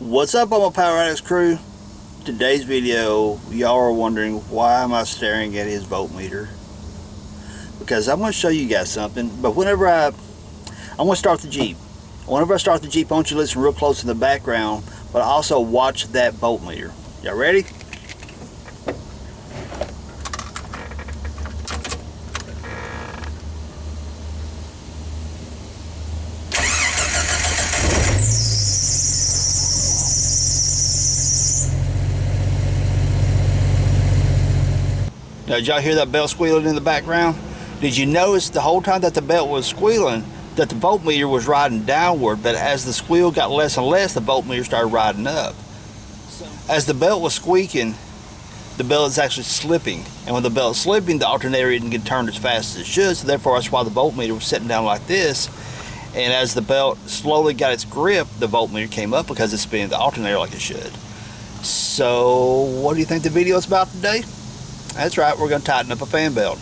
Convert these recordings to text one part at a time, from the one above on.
What's up, all my Power Addicts crew? Today's video, y'all are wondering why am I staring at his voltmeter? Because I'm going to show you guys something. But whenever I'm going to start the Jeep. Whenever I start the Jeep, I want you to listen real close in the background, but also watch that voltmeter. Y'all ready? Now, did y'all hear that belt squealing in the background? Did you notice the whole time that the belt was squealing that the voltmeter was riding downward, but as the squeal got less and less, the voltmeter started riding up. As the belt was squeaking, the belt is actually slipping, and when the belt is slipping, the alternator didn't get turned as fast as it should, so therefore that's why the voltmeter was sitting down like this. And as the belt slowly got its grip, the voltmeter came up because it's spinning the alternator like it should. So what do you think the video is about today? That's right, we're going to tighten up a fan belt.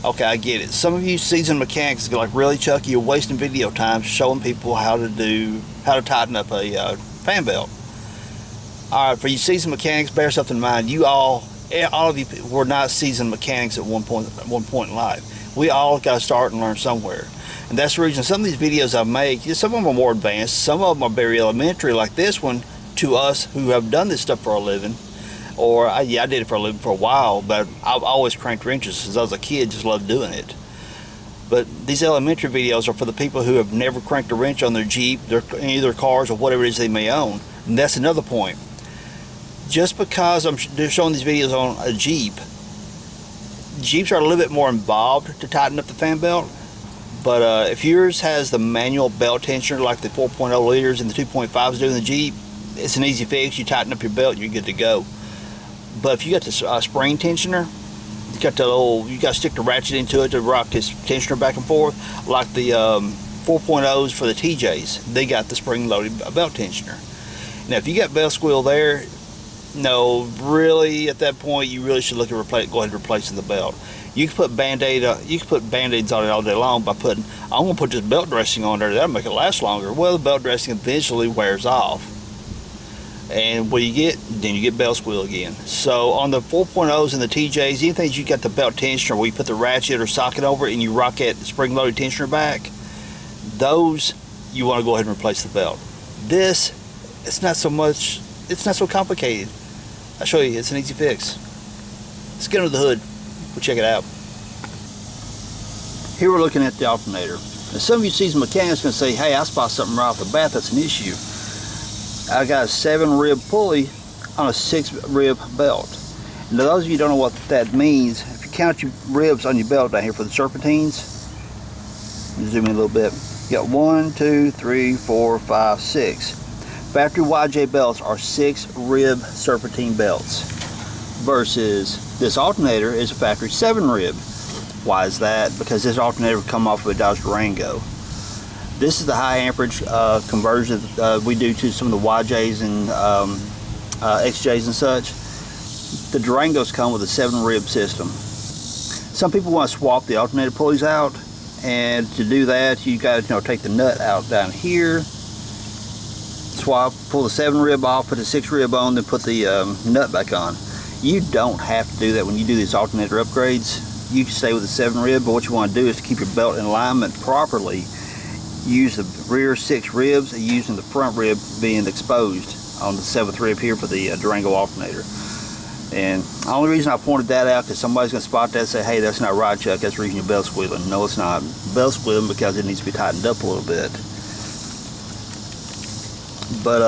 Okay, I get it. Some of you seasoned mechanics are like, really, Chuck, you're wasting video time showing people how to tighten up a fan belt. Alright, for you seasoned mechanics, bear something in mind. You all of you were not seasoned mechanics at one point in life. We all got to start and learn somewhere. And that's the reason some of these videos I make, some of them are more advanced, some of them are very elementary, like this one, to us who have done this stuff for a living. Or, I did it for a living for a while, but I've always cranked wrenches since I was a kid, just loved doing it. But these elementary videos are for the people who have never cranked a wrench on their Jeep, any of their cars, or whatever it is they may own. And that's another point. Just because I'm showing these videos on a Jeep, Jeeps are a little bit more involved to tighten up the fan belt. But if yours has the manual belt tensioner like the 4.0 liters and the 2.5s do in the Jeep, it's an easy fix. You tighten up your belt and you're good to go. But if you got the spring tensioner, you got to stick the ratchet into it to rock this tensioner back and forth, like the 4.0s for the TJs. They got the spring-loaded belt tensioner. Now, if you got belt squeal there, no, really, at that point, you really should look at go ahead and replacing the belt. You can put Band-Aids on it all day long by putting, I'm going to put this belt dressing on there. That'll make it last longer. Well, the belt dressing eventually wears off. And what you get, then you get belt squeal again. So on the 4.0s and the TJs, anything you got the belt tensioner where you put the ratchet or socket over it and you rock that spring-loaded tensioner back, those you want to go ahead and replace the belt. This, it's not so complicated. I'll show you, it's an easy fix. Let's get under the hood, we'll check it out. Here we're looking at the alternator. Now some of you seasoned mechanics are going to say, hey, I spot something right off the bat that's an issue. I got a 7-rib pulley on a 6-rib belt. Now those of you who don't know what that means, if you count your ribs on your belt down here for the serpentines, zoom in a little bit, you got 1, 2, 3, 4, 5, 6. Factory YJ belts are 6-rib serpentine belts versus this alternator is a factory 7-rib. Why is that? Because this alternator will come off of a Dodge Durango. This is the high amperage conversion we do to some of the YJs and XJs and such. The Durangos come with a 7-rib system. Some people want to swap the alternator pulleys out, and to do that you got to take the nut out down here, swap, pull the 7-rib off, put the 6-rib on, then put the nut back on. You don't have to do that when you do these alternator upgrades. You can stay with the 7-rib, but what you want to do is to keep your belt in alignment properly. Use the rear 6 ribs and using the front rib being exposed on the 7th rib here for the Durango alternator. And the only reason I pointed that out because somebody's going to spot that and say, hey, that's not right, Chuck, that's the reason your belt's squealing. No, it's not. Belt squealing because it needs to be tightened up a little bit. But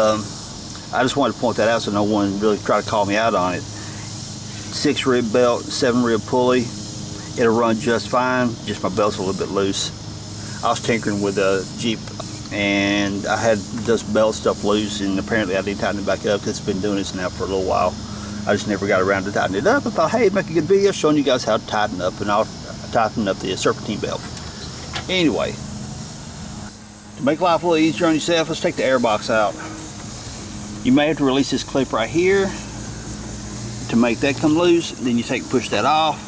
I just wanted to point that out so no one really try to call me out on it. 6-rib belt, 7-rib pulley, it'll run just fine, just my belt's a little bit loose. I was tinkering with a Jeep and I had this belt stuff loose, and apparently I need to tighten it back up because it's been doing this now for a little while. I just never got around to tightening it up. I thought, hey, make a good video showing you guys how to tighten up, and I'll tighten up the serpentine belt. Anyway, to make life a little easier on yourself, let's take the air box out. You may have to release this clip right here to make that come loose. Then you push that off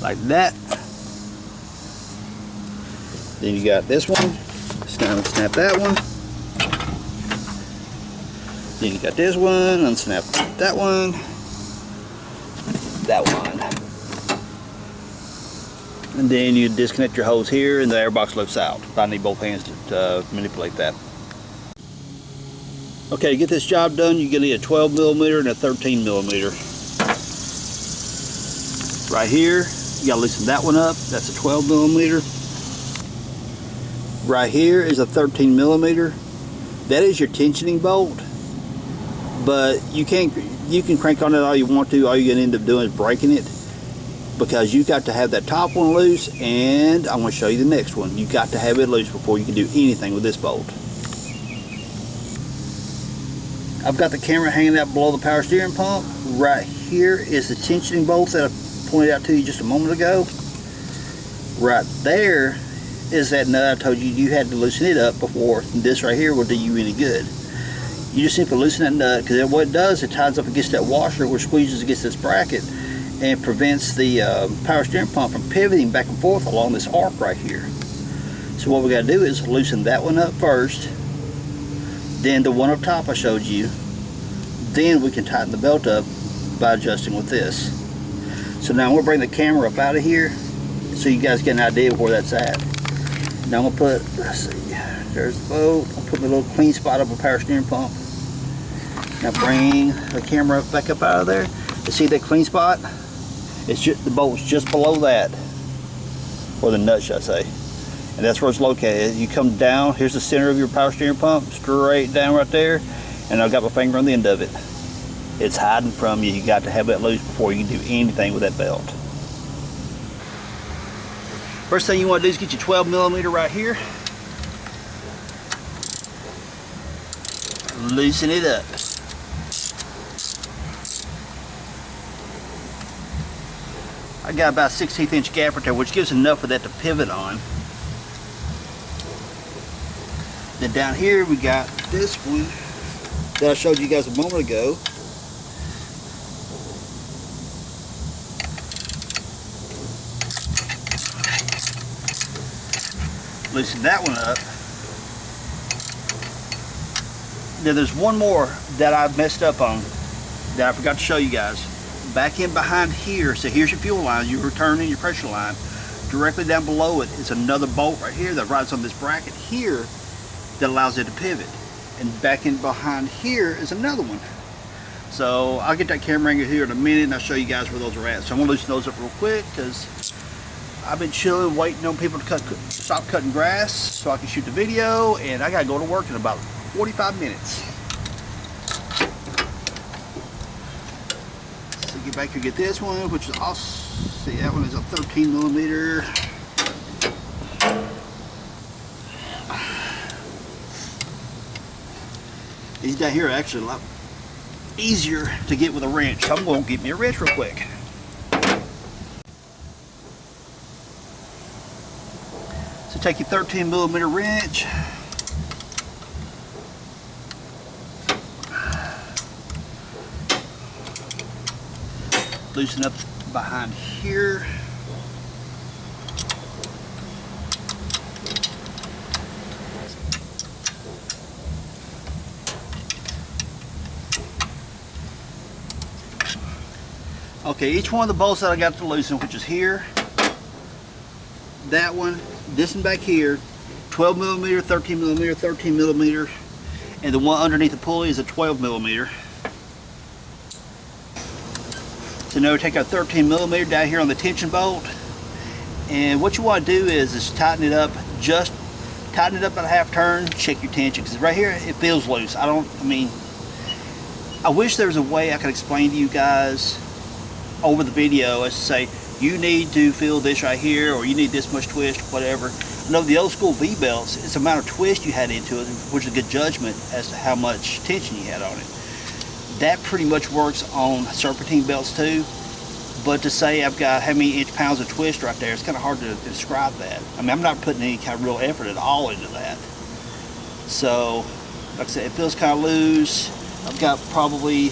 like that. Then you got this one. Snap that one. Then you got this one, unsnap that one, that one. And then you disconnect your hose here and the airbox lifts out. I need both hands to manipulate that. Okay, to get this job done, you're gonna need a 12 millimeter and a 13 millimeter. Right here, you gotta loosen that one up. That's a 12 millimeter. Right here is a 13 millimeter. That is your tensioning bolt, but you can crank on it all you want to. All you're gonna end up doing is breaking it, because you got to have that top one loose, and I'm gonna show you the next one. You got to have it loose before you can do anything with this bolt. I've got the camera hanging out below the power steering pump. Right here is the tensioning bolt that I pointed out to you just a moment ago. Right there is that nut I told you you had to loosen it up before this right here will do you any good. You just simply loosen that nut, because what it does, it ties up against that washer, which squeezes against this bracket and prevents the power steering pump from pivoting back and forth along this arc right here. So what we got to do is loosen that one up first, then the one up top I showed you, then we can tighten the belt up by adjusting with this. So now I'm going to bring the camera up out of here so you guys get an idea of where that's at. Now I'm going to put, let's see, there's the bolt. I'll put my little clean spot up a power steering pump. Now bring the camera back up out of there. You see that clean spot? It's just, the bolt's just below that, or the nut should I say, and that's where it's located. You come down, here's the center of your power steering pump, straight down right there, and I've got my finger on the end of it. It's hiding from you. You got to have it loose before you can do anything with that belt. First thing you want to do is get your 12 millimeter right here. Loosen it up. I got about a 1/16 inch gap right there, which gives enough of that to pivot on. Then down here we got this one that I showed you guys a moment ago. Loosen that one up. Then there's one more that I messed up on that I forgot to show you guys. Back in behind here, so here's your fuel line, you return in your pressure line. Directly down below it is another bolt right here that rides on this bracket here that allows it to pivot. And back in behind here is another one. So I'll get that camera angle here in a minute and I'll show you guys where those are at. So I'm gonna loosen those up real quick because I've been chilling, waiting on people to stop cutting grass so I can shoot the video, and I gotta go to work in about 45 minutes. So get back here, get this one, which is also, see, that one is a 13 millimeter. These down here are actually a lot easier to get with a wrench. So I'm going to get me a wrench real quick. So take your 13 millimeter wrench. Loosen up behind here. Okay, each one of the bolts that I got to loosen, which is here, that one, this one back here, 12 millimeter, 13 millimeter, 13 millimeter, and the one underneath the pulley is a 12 millimeter. So now we take our 13 millimeter down here on the tension bolt, and what you want to do is tighten it up, just tighten it up at a half turn, check your tension, because right here it feels loose. I wish there was a way I could explain to you guys over the video as to say, you need to feel this right here, or you need this much twist, whatever. I know the old school V-belts, it's the amount of twist you had into it, which is a good judgment as to how much tension you had on it. That pretty much works on serpentine belts too, but to say I've got how many inch-pounds of twist right there, it's kind of hard to describe that. I mean, I'm not putting any kind of real effort at all into that. So, like I said, it feels kind of loose. I've got probably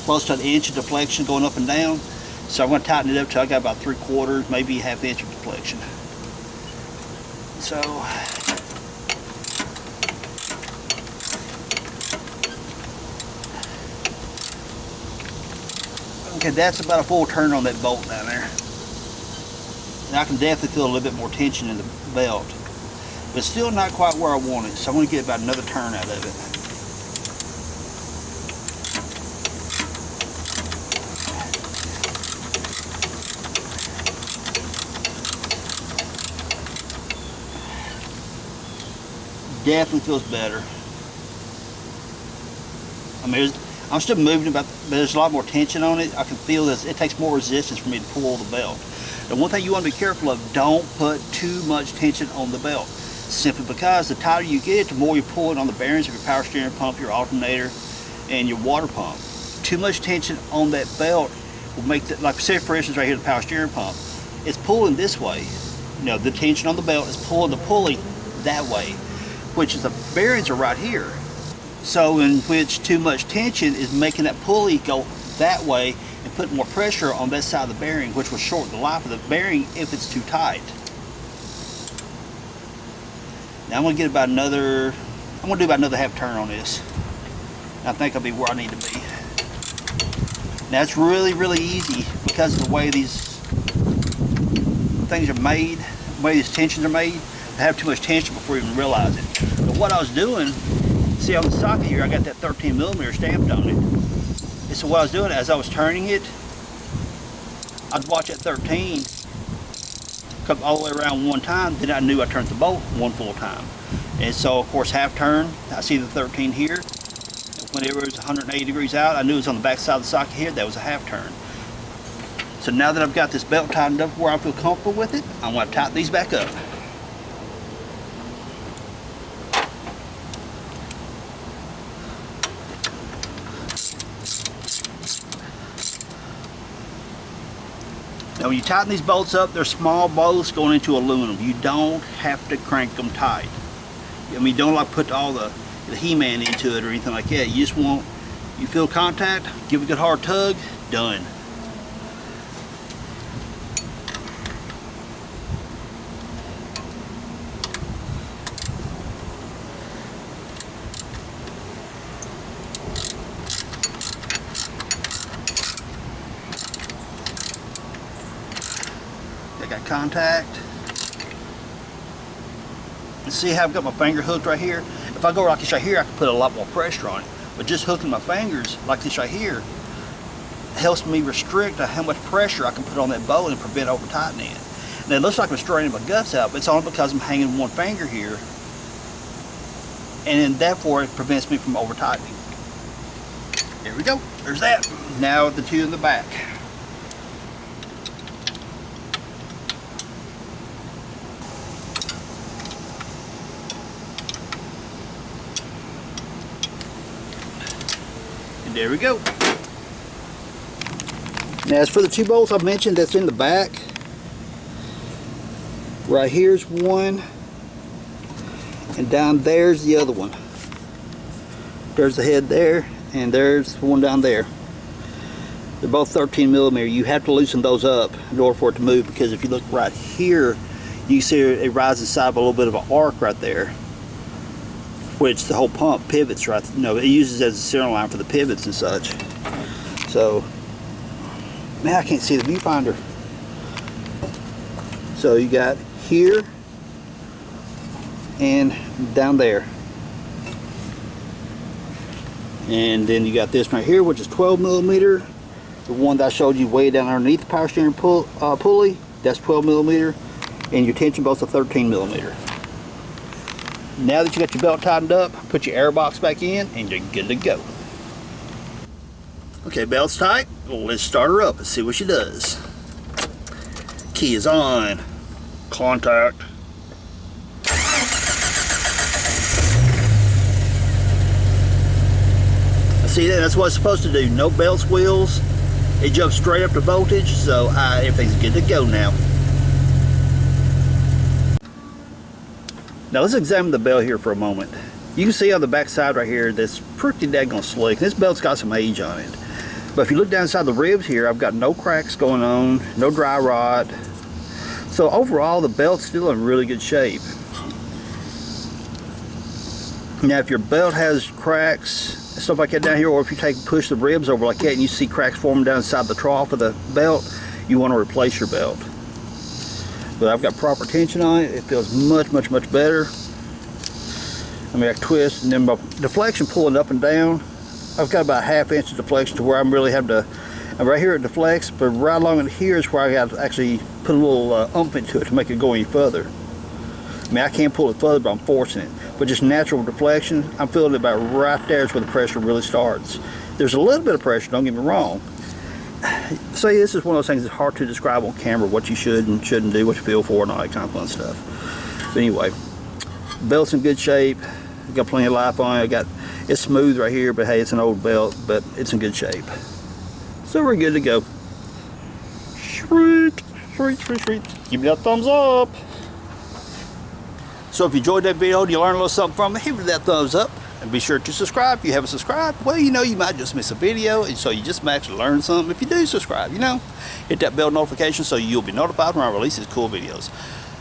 close to an inch of deflection going up and down. So I'm going to tighten it up till I got about 3/4, maybe ½ inch of deflection. So Okay, that's about a full turn on that bolt down there. And I can definitely feel a little bit more tension in the belt. But still not quite where I want it, so I'm going to get about another turn out of it. Definitely feels better. I mean, I'm still moving about, but there's a lot more tension on it. I can feel this. It takes more resistance for me to pull the belt. And one thing you want to be careful of, don't put too much tension on the belt. Simply because the tighter you get it, the more you pull it on the bearings of your power steering pump, your alternator, and your water pump. Too much tension on that belt will make the, like say for instance right here, the power steering pump, it's pulling this way. You know, the tension on the belt is pulling the pulley that way, which is the bearings are right here. So in which too much tension is making that pulley go that way and put more pressure on that side of the bearing, which will shorten the life of the bearing if it's too tight. Now I'm going to get about another, I'm going to do about another half turn on this. I think I'll be where I need to be. Now it's really, really easy because of the way these things are made, the way these tensions are made, to have too much tension before you even realize it. But what I was doing, see on the socket here, I got that 13mm stamped on it. And so what I was doing as I was turning it, I'd watch that 13 come all the way around one time, then I knew I turned the bolt one full time. And so of course half turn, I see the 13 here. Whenever it was 180 degrees out, I knew it was on the back side of the socket here, that was a half turn. So now that I've got this belt tightened up where I feel comfortable with it, I'm going to tighten these back up. Now when you tighten these bolts up, they're small bolts going into aluminum. You don't have to crank them tight. I mean, you don't like put all the He-Man into it or anything like that. You just want, you feel contact, give it a good hard tug, done. I got contact. And see how I've got my finger hooked right here? If I go like this right here, I can put a lot more pressure on it. But just hooking my fingers like this right here helps me restrict how much pressure I can put on that bolt and prevent over tightening it. Now it looks like I'm straining my guts out, but it's only because I'm hanging one finger here, and then therefore it prevents me from over tightening. There we go. There's that. Now the two in the back. And there we go. Now as for the two bolts I mentioned that's in the back, right here's one, and down there's the other one. There's the head there, and there's the one down there. They're both 13mm. You have to loosen those up in order for it to move, because if you look right here, you see it rises inside of a little bit of an arc right there, which the whole pump pivots right, you know, it uses as a center line for the pivots and such. So, man, I can't see the viewfinder. So you got here and down there. And then you got this right here, which is 12mm. The one that I showed you way down underneath the power steering pulley, that's 12mm. And your tension bolts are 13mm. Now that you got your belt tightened up, put your air box back in and you're good to go. Okay, belt's tight. Well, let's start her up and see what she does. Key is on. Contact. See, that's what it's supposed to do. No belt squeals. It jumps straight up to voltage, so everything's good to go now. Now let's examine the belt here for a moment. You can see on the back side right here that's pretty daggone slick. This belt's got some age on it. But if you look down inside the ribs here, I've got no cracks going on, no dry rot. So overall the belt's still in really good shape. Now if your belt has cracks, stuff like that down here, or if you push the ribs over like that and you see cracks forming down inside the trough of the belt, you want to replace your belt. But I've got proper tension on it. It feels much better. I mean, I twist, and then my deflection pulling up and down, I've got about 1/2 inch of deflection to where I'm really having to, right here it deflects, but right along in here is where I got to actually put a little oomph into it to make it go any further. I mean, I can't pull it further, but I'm forcing it. But just natural deflection, I'm feeling it about right there is where the pressure really starts. There's a little bit of pressure, don't get me wrong. So this is one of those things that's hard to describe on camera, what you should and shouldn't do, what you feel for, and all that kind of fun stuff. But anyway, belt's in good shape. Got plenty of life on it. It's smooth right here, but hey, it's an old belt, but it's in good shape. So we're good to go. Sweet. Give me that thumbs up. So if you enjoyed that video and you learned a little something from it, hit that thumbs up. And be sure to subscribe if you haven't subscribed. Well, you know, you might just miss a video, and so you just might actually learn something if you do subscribe, you know. Hit that bell notification so you'll be notified when I release these cool videos.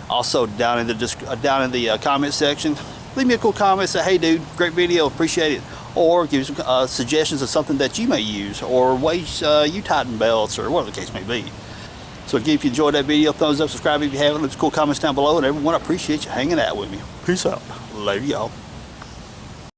Also, down in the comment section, leave me a cool comment, say, hey dude, great video, appreciate it. Or give some suggestions of something that you may use, or ways you tighten belts, or whatever the case may be. So again, if you enjoyed that video, thumbs up, subscribe if you haven't, leave some cool comments down below, and everyone, I appreciate you hanging out with me. Peace out. Later, y'all.